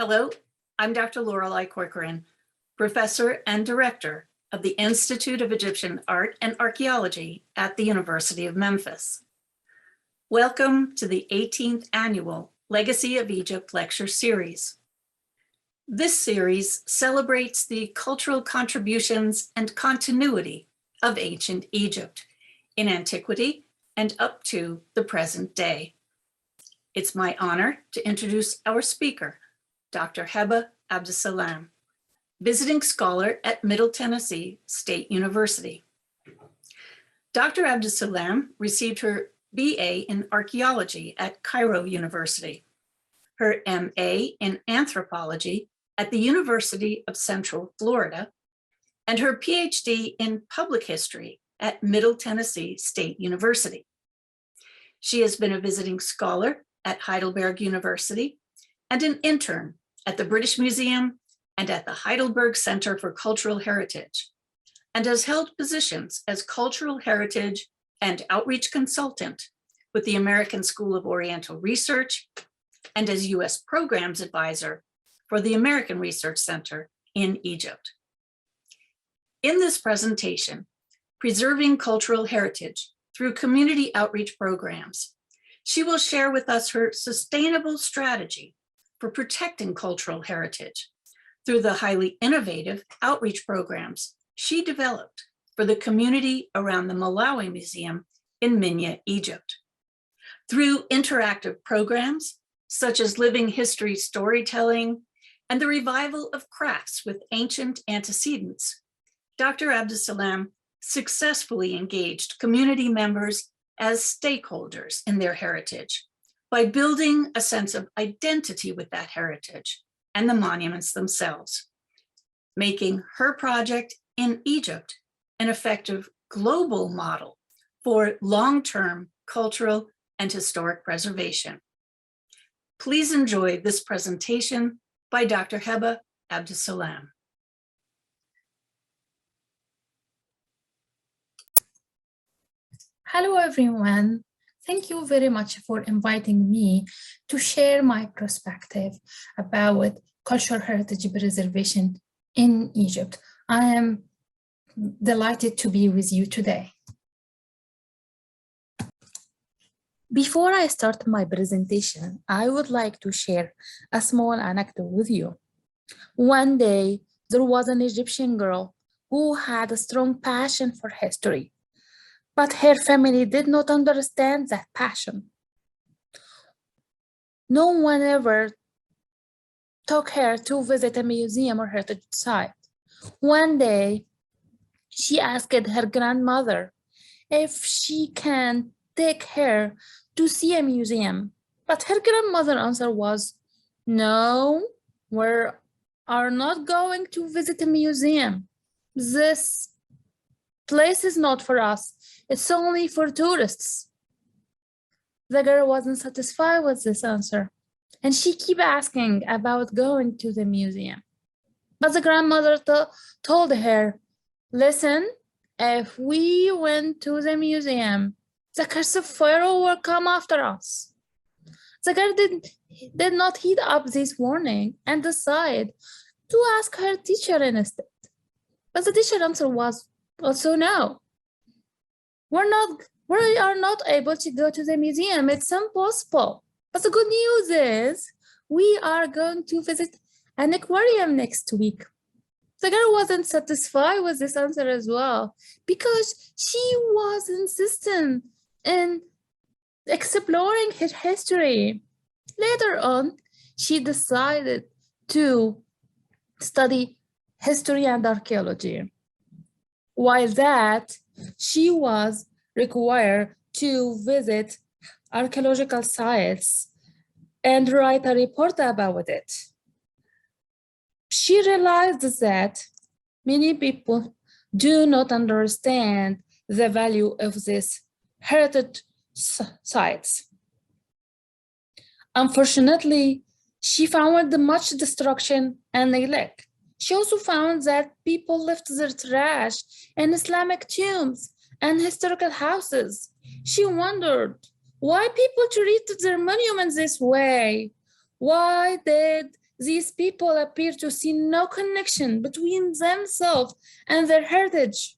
Hello, I'm Dr. Lorelei Corcoran, Professor and Director of the Institute of Egyptian Art and Archaeology at the University of Memphis. Welcome to the 18th Annual Legacy of Egypt Lecture Series. This series celebrates the cultural contributions and continuity of ancient Egypt in antiquity and up to the present day. It's my honor to introduce our speaker, Dr. Heba Abdeslam, visiting scholar at Middle Tennessee State University. Dr. Abdeslam received her BA in archaeology at Cairo University, her MA in anthropology at the University of Central Florida, and her PhD in public history at Middle Tennessee State University. She has been a visiting scholar at Heidelberg University and an intern at the British Museum and at the Heidelberg Center for Cultural Heritage, and has held positions as cultural heritage and outreach consultant with the American School of Oriental Research and as U.S. Programs Advisor for the American Research Center in Egypt. In this presentation, Preserving Cultural Heritage Through Community Outreach Programs, she will share with us her sustainable strategy for protecting cultural heritage through the highly innovative outreach programs she developed for the community around the Malawi Museum in Minya, Egypt. Through interactive programs such as living history storytelling and the revival of crafts with ancient antecedents, Dr. Abdeslam successfully engaged community members as stakeholders in their heritage by building a sense of identity with that heritage and the monuments themselves, making her project in Egypt an effective global model for long-term cultural and historic preservation. Please enjoy this presentation by Dr. Heba Abdeslam. Hello, everyone. Thank you very much for inviting me to share my perspective about cultural heritage preservation in Egypt. I am delighted to be with you today. Before I start my presentation, I would like to share a small anecdote with you. One day, there was an Egyptian girl who had a strong passion for history, but her family did not understand that passion. No one ever took her to visit a museum or heritage site. One day, she asked her grandmother if she can take her to see a museum, but her grandmother's answer was, "No, we are not going to visit a museum. This place is not for us. It's only for tourists." The girl wasn't satisfied with this answer, and she kept asking about going to the museum. But the grandmother told her, "Listen, if we went to the museum, the curse of Pharaoh will come after us." The girl did not heed up this warning and decided to ask her teacher instead. But the teacher's answer was also no. We are not able to go to the museum. It's impossible. But the good news is we are going to visit an aquarium next week. The girl wasn't satisfied with this answer as well, because she was insistent in exploring her history. Later on, she decided to study history and archaeology. While that, she was required to visit archaeological sites and write a report about it. She realized that many people do not understand the value of these heritage sites. Unfortunately, she found much destruction and neglect. She also found that people left their trash in Islamic tombs and historical houses. She wondered why people treated their monuments this way. Why did these people appear to see no connection between themselves and their heritage.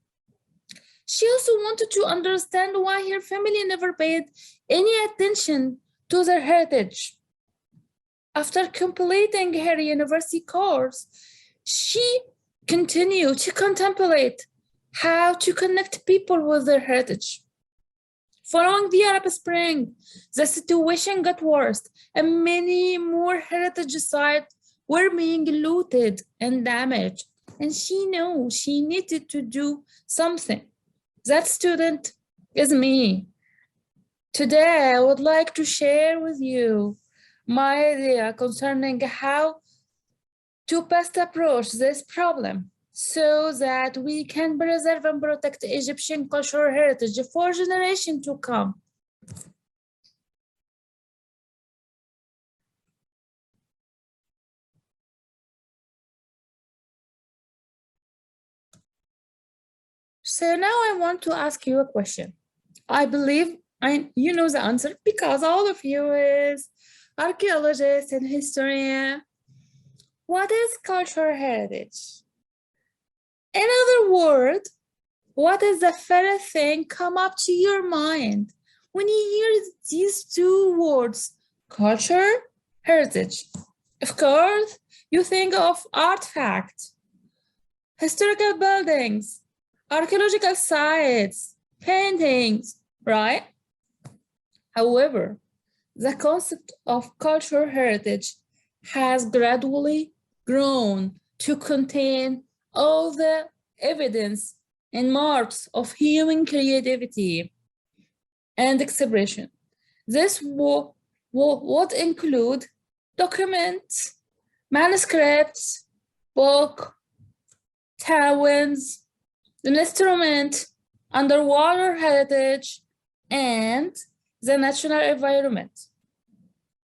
She also wanted to understand why her family never paid any attention to their heritage. After completing her university course, she continued to contemplate how to connect people with their heritage. Following the Arab Spring, the situation got worse, and many more heritage sites were being looted and damaged, and she knew she needed to do something. That student is me. Today, I would like to share with you my idea concerning how to best approach this problem so that we can preserve and protect Egyptian cultural heritage for generations to come. So now I want to ask you a question. I believe you know the answer because all of you is archaeologists and historian. What is cultural heritage? In other words, what is the first thing come up to your mind when you hear these two words, culture, heritage? Of course, you think of artifacts, historical buildings, archaeological sites, paintings, right? However, the concept of cultural heritage has gradually grown to contain all the evidence and marks of human creativity and expression. This would include documents, manuscripts, books, towns, instruments, underwater heritage, and the natural environment.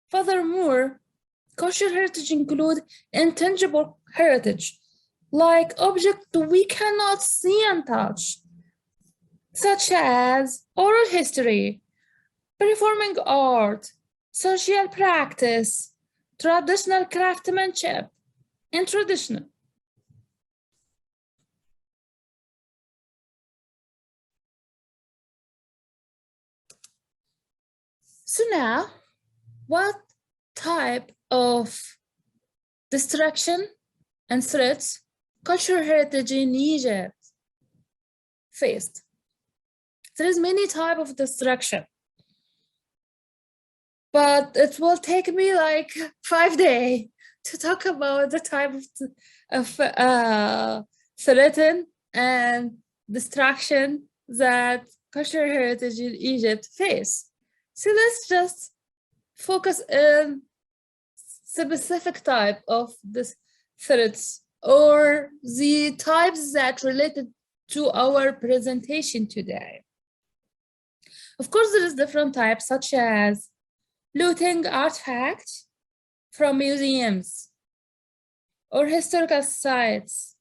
Furthermore, cultural heritage includes intangible heritage, like objects we cannot see and touch, such as oral history, performing art, social practice, traditional craftsmanship, and traditional. So now, what type of destruction and threats cultural heritage in Egypt faced? There is many types of destruction, but it will take me like 5 days to talk about the type of threat and destruction that cultural heritage in Egypt face. So let's just focus on specific type of this threats or the types that related to our presentation today. Of course, there is different types such as looting artifacts from museums or historical sites,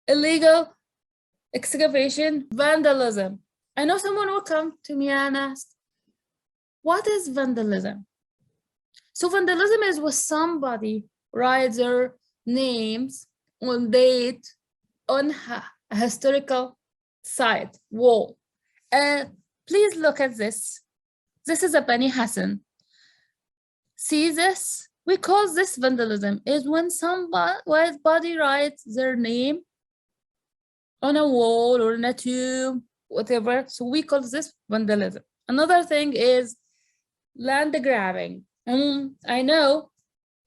illegal excavation, vandalism. I know someone will come to me and ask, what is vandalism? So vandalism is when somebody writes their names on date on a historical site, wall. And please look at this. This is a Beni Hassan. See this? We call this vandalism. Is when somebody writes their name on a wall or in a tomb, whatever. So we call this vandalism. Another thing is land grabbing. I know,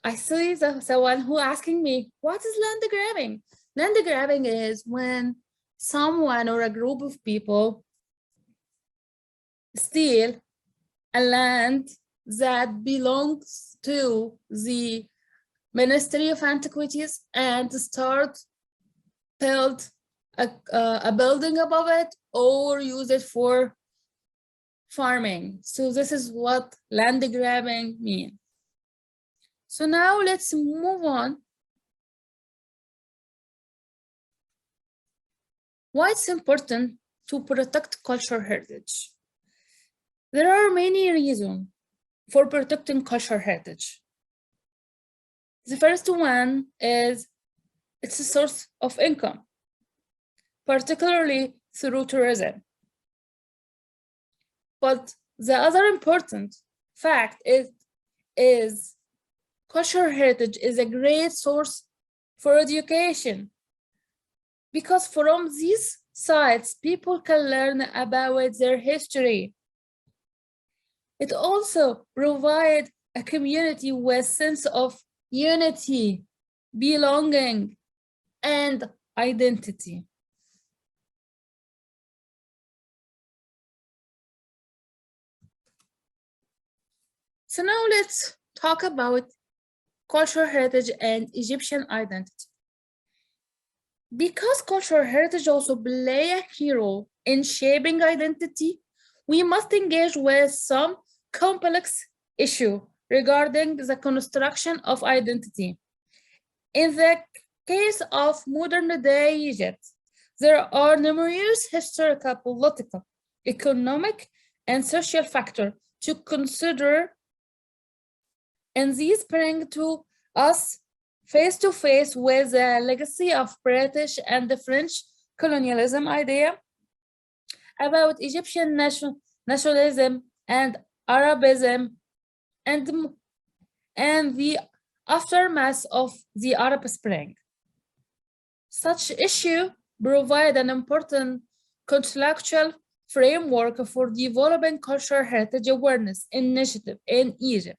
I see someone who asking me, what is land grabbing? Land grabbing is when someone or a group of people steal a land that belongs to the Ministry of Antiquities and start build a building above it or use it for farming. So this is what land grabbing means. So now let's move on. Why it's important to protect cultural heritage? There are many reasons for protecting cultural heritage. The first one is it's a source of income, particularly through tourism. But the other important fact is cultural heritage is a great source for education, because from these sites, people can learn about their history. It also provides a community with sense of unity, belonging, and identity. So now let's talk about cultural heritage and Egyptian identity. Because cultural heritage also play a key role in shaping identity, we must engage with some complex issue regarding the construction of identity. In the case of modern-day Egypt, there are numerous historical, political, economic, and social factors to consider, and these bring to us face-to-face with the legacy of British and the French colonialism idea about Egyptian nationalism and Arabism and the aftermath of the Arab Spring. Such issues provide an important conceptual framework for developing cultural heritage awareness initiative in Egypt.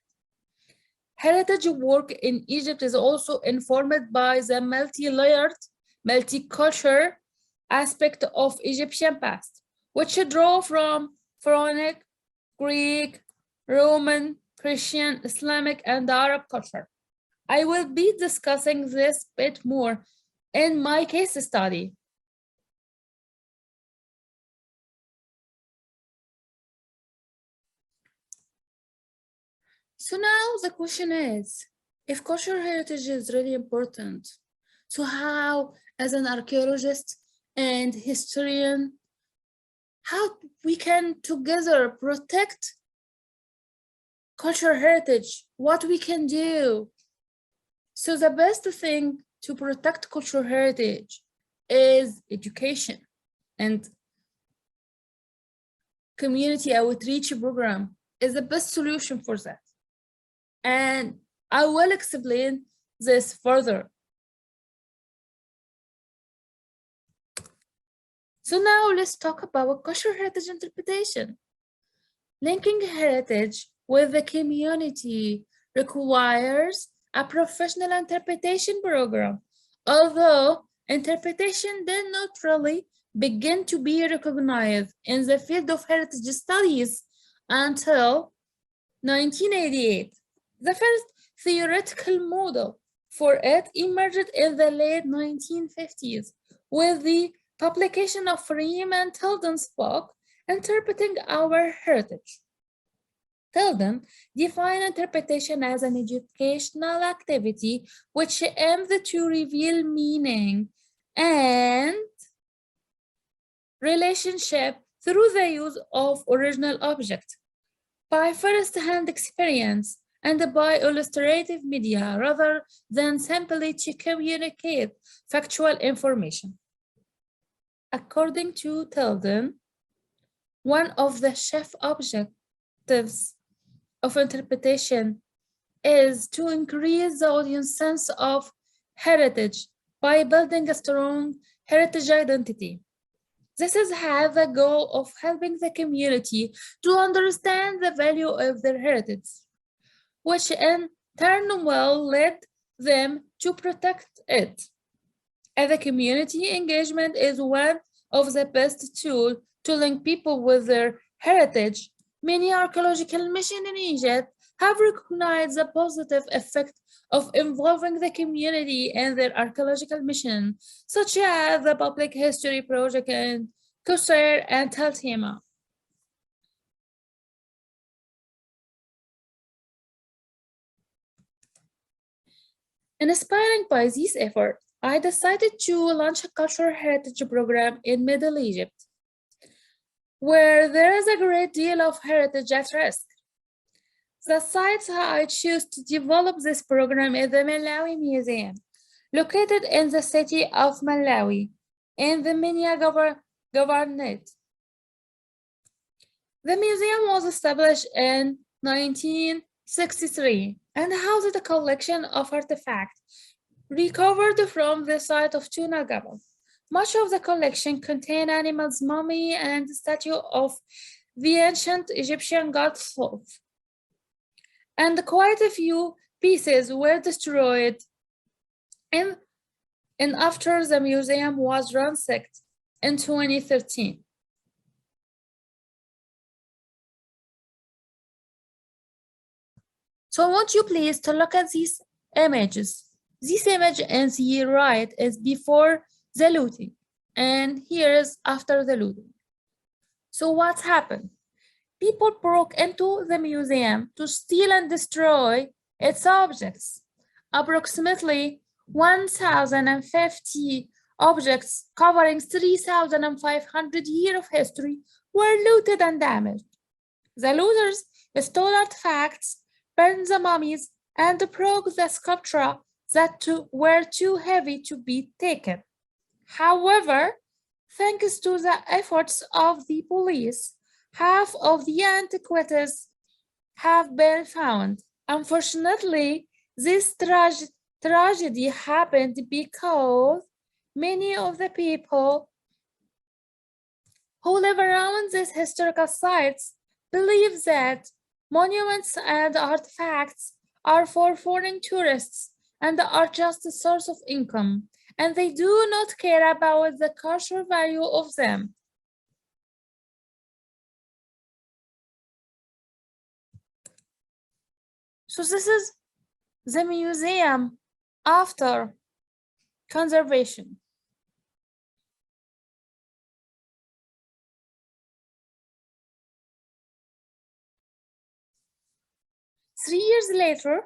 Heritage work in Egypt is also informed by the multi-layered, multicultural aspect of Egyptian past, which draw from Pharaonic, Greek, Roman, Christian, Islamic, and Arab culture. I will be discussing this bit more in my case study. So now the question is, if cultural heritage is really important, so how, as an archaeologist and historian, how we can together protect cultural heritage, what we can do? So the best thing to protect cultural heritage is education and community outreach program is the best solution for that. And I will explain this further. So now let's talk about cultural heritage interpretation. Linking heritage with the community requires a professional interpretation program, although interpretation did not really begin to be recognized in the field of heritage studies until 1988. The first theoretical model for it emerged in the late 1950s with the publication of Freeman Tilden's book, Interpreting Our Heritage. Tilden defined interpretation as an educational activity which aims to reveal meaning and relationship through the use of original objects by first-hand experience and by illustrative media rather than simply to communicate factual information. According to Tilden, one of the chief objectives of interpretation is to increase the audience's sense of heritage by building a strong heritage identity. This is have the goal of helping the community to understand the value of their heritage, which in turn will lead them to protect it. And the community engagement is one of the best tools to link people with their heritage. Many archaeological missions in Egypt have recognized the positive effect of involving the community in their archaeological mission, such as the Public History Project in Qusair and Tel Tema. Inspired by this effort, I decided to launch a cultural heritage program in Middle Egypt, where there is a great deal of heritage at risk. The site I choose to develop this program is the Malawi Museum, located in the city of Malawi, in the Minya Governorate. The museum was established in 1963 and housed a collection of artifacts recovered from the site of Tuna Gabal. Much of the collection contained animals, mummy, and statue of the ancient Egyptian god Thoth. And quite a few pieces were destroyed and after the museum was ransacked in 2013. So I want you please to look at these images. This image in the right is before the looting, and here is after the looting. So what happened? People broke into the museum to steal and destroy its objects. Approximately 1,050 objects covering 3,500 years of history were looted and damaged. The looters stole artifacts, burned the mummies, and broke the sculpture that were too heavy to be taken. However, thanks to the efforts of the police, half of the antiquities have been found. Unfortunately, this tragedy happened because many of the people who live around these historical sites believe that monuments and artifacts are for foreign tourists and are just a source of income, and they do not care about the cultural value of them. So this is the museum after conservation. Three years later,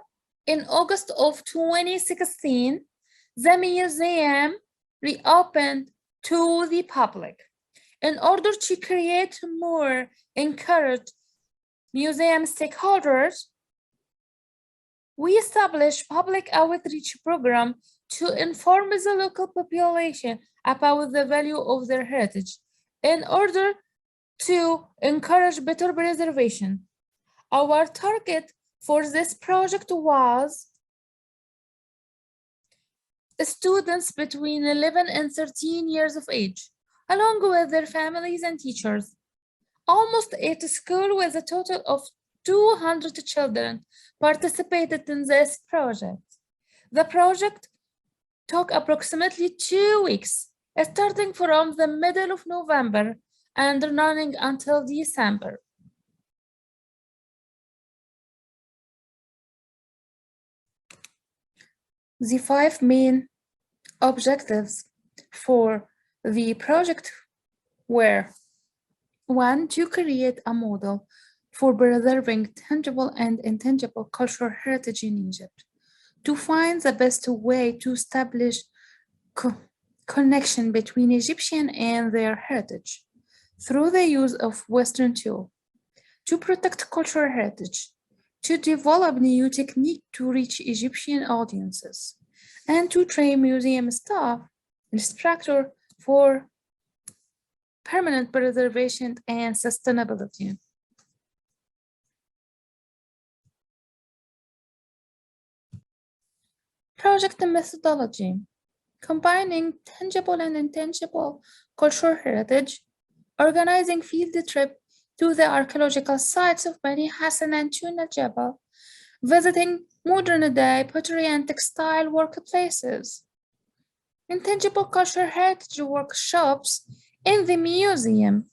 in August of 2016, the museum reopened to the public. In order to create more encouraged museum stakeholders, we established public outreach program to inform the local population about the value of their heritage in order to encourage better preservation. Our target for this project was students between 11 and 13 years of age, along with their families and teachers. Almost each school with a total of 200 children participated in this project. The project took approximately 2 weeks, starting from the middle of November and running until December. The 5 main objectives for the project were: 1, to create a model for preserving tangible and intangible cultural heritage in Egypt, to find the best way to establish connection between Egyptian and their heritage through the use of Western tools, to protect cultural heritage, to develop new techniques to reach Egyptian audiences, and to train museum staff, instructors for permanent preservation and sustainability. Project methodology: combining tangible and intangible cultural heritage, organizing field trip to the archaeological sites of Beni, Hassan, and Tuna Jebel, visiting modern-day pottery and textile workplaces, intangible cultural heritage workshops in the museum.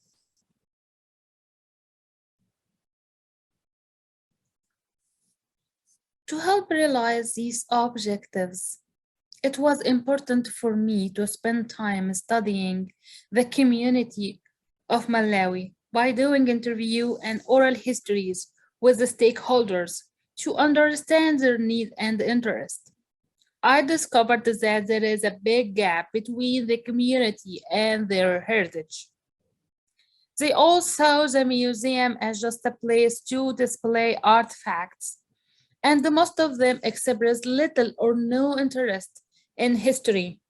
To help realize these objectives, it was important for me to spend time studying the community of Malawi by doing interview and oral histories with the stakeholders to understand their need and interest. I discovered that there is a big gap between the community and their heritage. They all saw the museum as just a place to display artifacts, and most of them expressed little or no interest in history.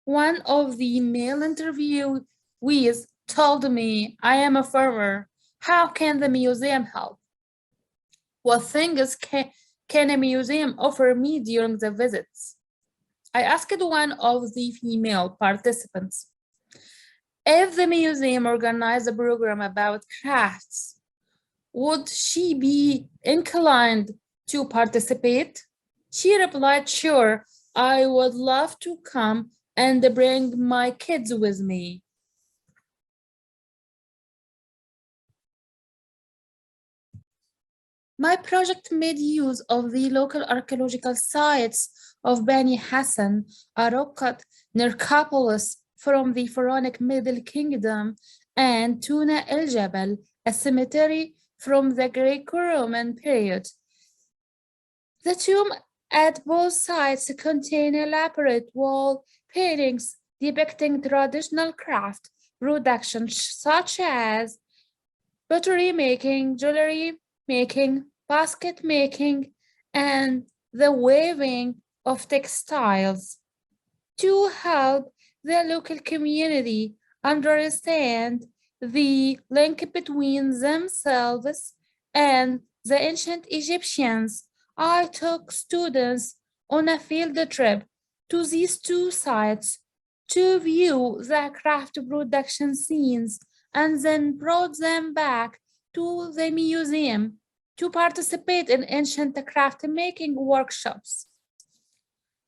One of the male interviewees told me, I am a farmer. How can the museum help? What things can a museum offer me during the visits? I asked one of the female participants, if the museum organized a program about crafts, would she be inclined to participate? She replied, sure, I would love to come and bring my kids with me. My project made use of the local archaeological sites of Beni Hassan, a rock cut Nerkopolis from the Pharaonic Middle Kingdom, and Tuna El Jabal, a cemetery from the Greco-Roman period. The tomb at both sites contain elaborate wall paintings depicting traditional craft production such as pottery making, jewelry making, basket making, and the weaving of textiles to help the local community understand the link between themselves and the ancient Egyptians. I took students on a field trip to these two sites to view the craft production scenes and then brought them back to the museum to participate in ancient craft making workshops.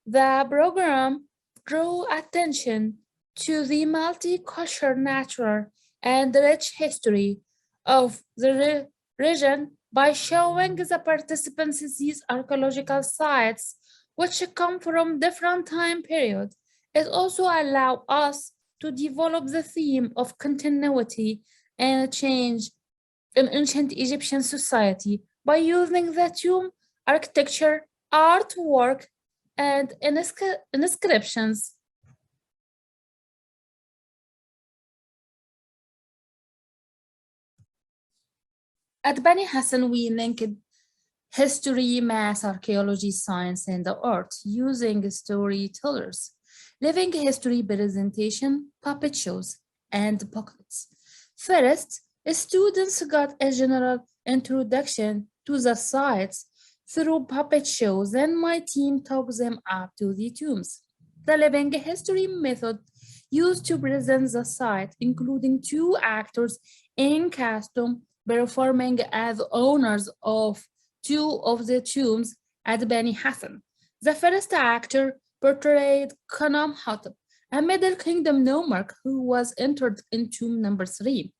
The program drew attention to the multicultural nature and rich history of the region by showing the participants these archaeological sites which come from different time periods. It also allows us to develop the theme of continuity and change in ancient Egyptian society by using the tomb architecture, artwork, and inscriptions. At Beni Hassan, we linked history, math, archaeology, science, and the art using storytellers, living history presentation, puppet shows, and booklets. First, students got a general introduction to the sites through puppet shows, and my team took them up to the tombs. The living history method used to present the site, including two actors in costume performing as owners of two of the tombs at Beni Hassan. The first actor portrayed Khanum Hattab, a Middle Kingdom nomarch who was entered in tomb number 3.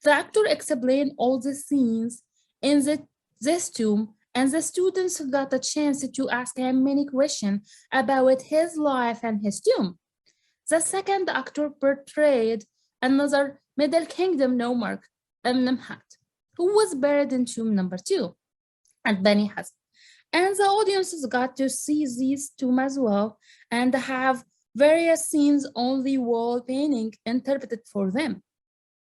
The actor explained all the scenes in this tomb, and the students got a chance to ask him many questions about his life and his tomb. The second actor portrayed another Middle Kingdom nomarch, Nimhat, who was buried in tomb number 2 at Beni Hassan. And the audiences got to see these tomb as well and have various scenes on the wall painting interpreted for them.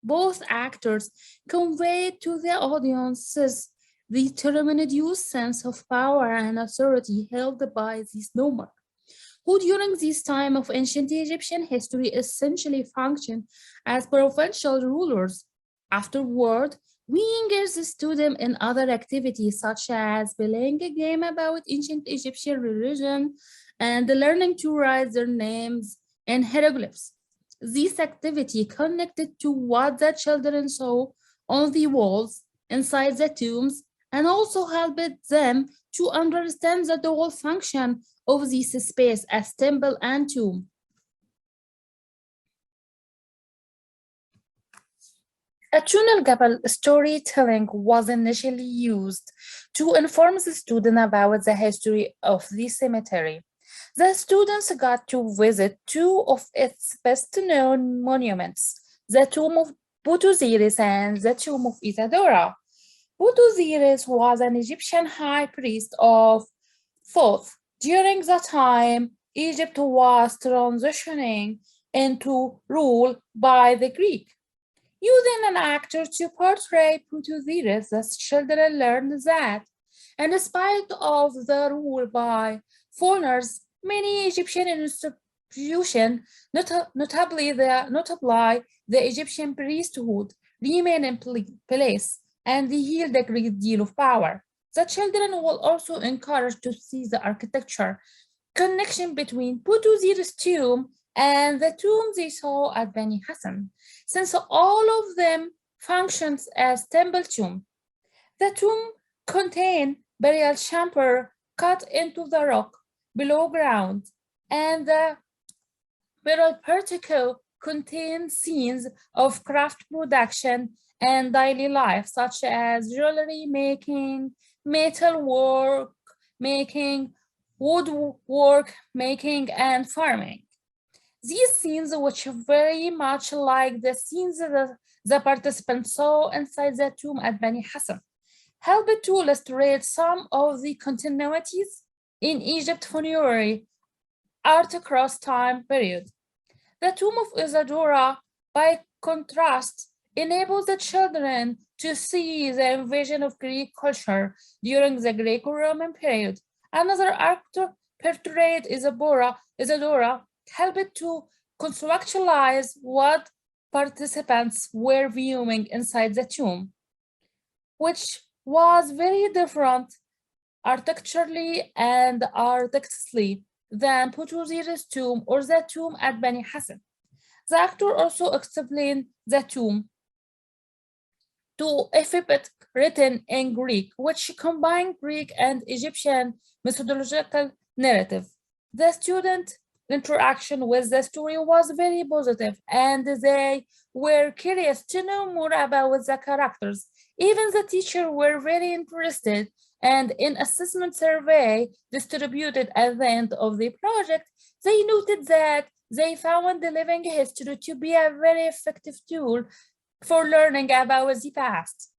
Both actors conveyed to the audiences the tremendous sense of power and authority held by these nomarchs, who during this time of ancient Egyptian history essentially functioned as provincial rulers. Afterward, we engaged them in other activities such as playing a game about ancient Egyptian religion and learning to write their names in hieroglyphs. This activity connected to what the children saw on the walls inside the tombs and also helped them to understand the dual function of this space as temple and tomb. Attunal Gabal storytelling was initially used to inform the student about the history of the cemetery. The students got to visit two of its best-known monuments, the tomb of Butosiris and the tomb of Isadora. Butosiris was an Egyptian high priest of Thoth during the time Egypt was transitioning into rule by the Greek. Using an actor to portray Putuziris, the children learned that, in spite of the rule by foreigners, many Egyptian institutions, notably the Egyptian priesthood, remain in place and yield a great deal of power. The children will also encourage to see the architecture connection between Putuziris tomb and the tomb they saw at Beni Hassan, since all of them functions as temple tomb. The tomb contained burial chamber cut into the rock below ground, and the burial portico contained scenes of craft production and daily life, such as jewelry making, metal work making, woodwork making, and farming. These scenes, which are very much like the scenes that the participants saw inside the tomb at Beni Hassan, help to illustrate some of the continuities in Egypt funerary art across time period. The tomb of Isadora, by contrast, enables the children to see the invasion of Greek culture during the Greco-Roman period. Another actor portrayed Isadora helped to conceptualize what participants were viewing inside the tomb, which was very different architecturally and artistically than Putuziris tomb or the tomb at Beni Hassan. The actor also explained the tomb to alphabet written in Greek, which combined Greek and Egyptian methodological narrative. The student interaction with the story was very positive, and they were curious to know more about the characters. Even the teachers were very interested, and in assessment survey distributed at the end of the project, they noted that they found the living history to be a very effective tool for learning about the past.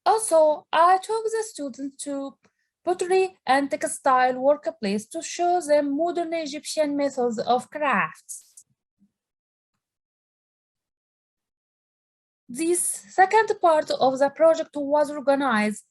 Also, I took the students to pottery and textile workplace to show them modern Egyptian methods of crafts. This second part of the project was organized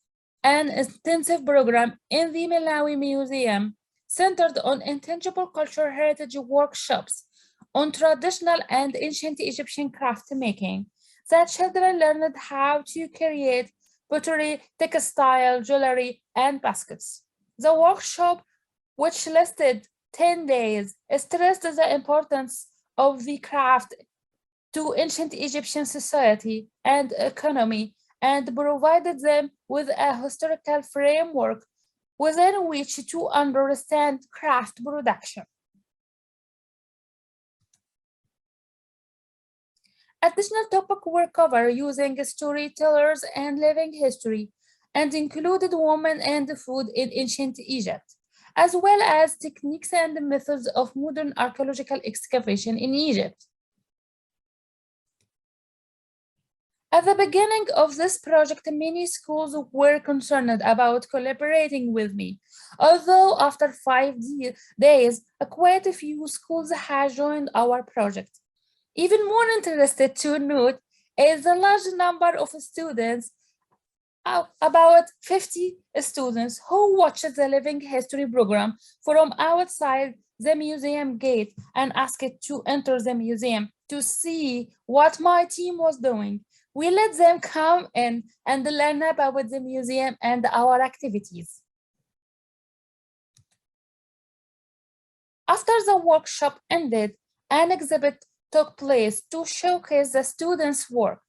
an intensive program in the Malawi Museum centered on intangible cultural heritage workshops on traditional and ancient Egyptian craft making. The children learned how to create pottery, textile, jewelry, and baskets. The workshop, which lasted 10 days, stressed the importance of the craft to ancient Egyptian society and economy, and provided them with a historical framework within which to understand craft production. Additional topics were covered using storytellers and living history, and included women and food in ancient Egypt, as well as techniques and methods of modern archaeological excavation in Egypt. At the beginning of this project, many schools were concerned about collaborating with me, although after 5 days, quite a few schools had joined our project. Even more interested to note is the large number of students, about 50 students, who watched the Living History program from outside the museum gate and asked to enter the museum to see what my team was doing. We let them come in and learn about the museum and our activities. After the workshop ended, an exhibit took place to showcase the students' work,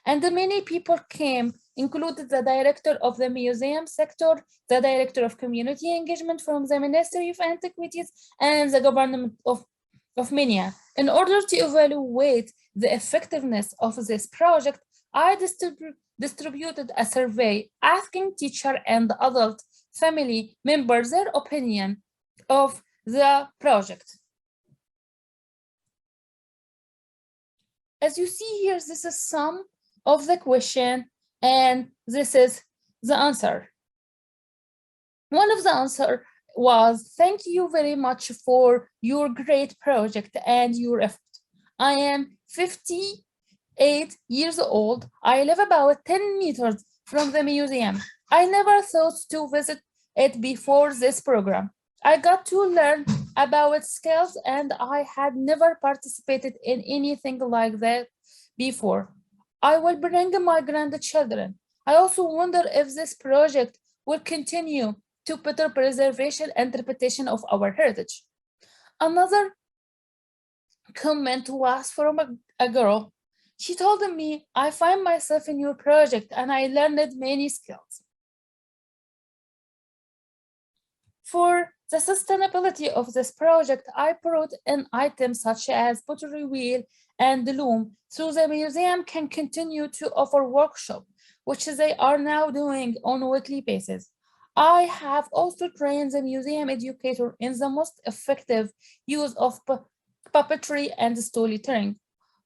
and many people came, including the director of the museum sector, the director of community engagement from the Ministry of Antiquities, and the government of Minya. In order to evaluate the effectiveness of this project, I distributed a survey asking teacher and adult family members their opinion of the project. As you see here, this is some of the question, and this is the answer. One of the answer was, thank you very much for your great project and your effort. I am 58 years old. I live about 10 meters from the museum. I never thought to visit it before this program. I got to learn about skills and I had never participated in anything like that before. I will bring my grandchildren. I also wonder if this project will continue to better preservation and interpretation of our heritage. Another comment was from a girl. She told me, I find myself in your project and I learned many skills. For the sustainability of this project, I brought in items such as pottery wheel and loom, so the museum can continue to offer workshops, which they are now doing on a weekly basis. I have also trained the museum educator in the most effective use of puppetry and storytelling.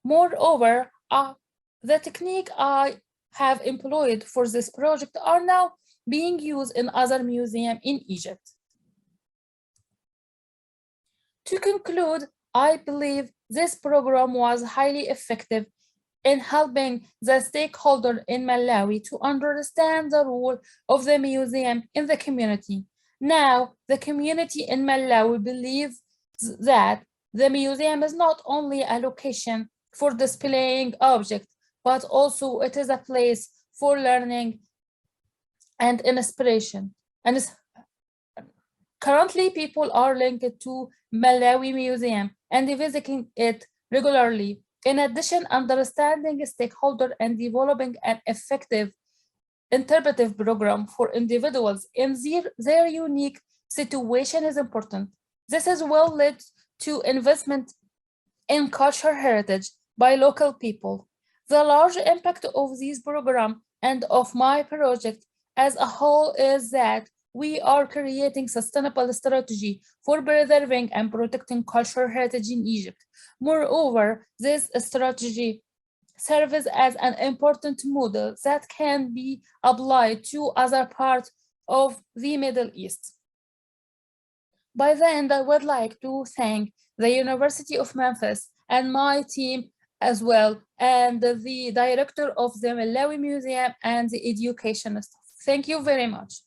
Moreover, the technique I have employed for this project are now being used in other museums in Egypt. To conclude, I believe this program was highly effective in helping the stakeholder in Malawi to understand the role of the museum in the community. Now, the community in Malawi believes that the museum is not only a location for displaying objects, but also it is a place for learning and inspiration. And currently, people are linked to Malawi Museum and visiting it regularly. In addition, understanding stakeholder and developing an effective interpretive program for individuals in their unique situation is important. This has well led to investment in cultural heritage by local people. The large impact of this program and of my project as a whole is that we are creating sustainable strategy for preserving and protecting cultural heritage in Egypt. Moreover, this strategy serves as an important model that can be applied to other parts of the Middle East. By the end, I would like to thank the University of Memphis and my team as well, and the director of the Malawi Museum and the education staff. Thank you very much.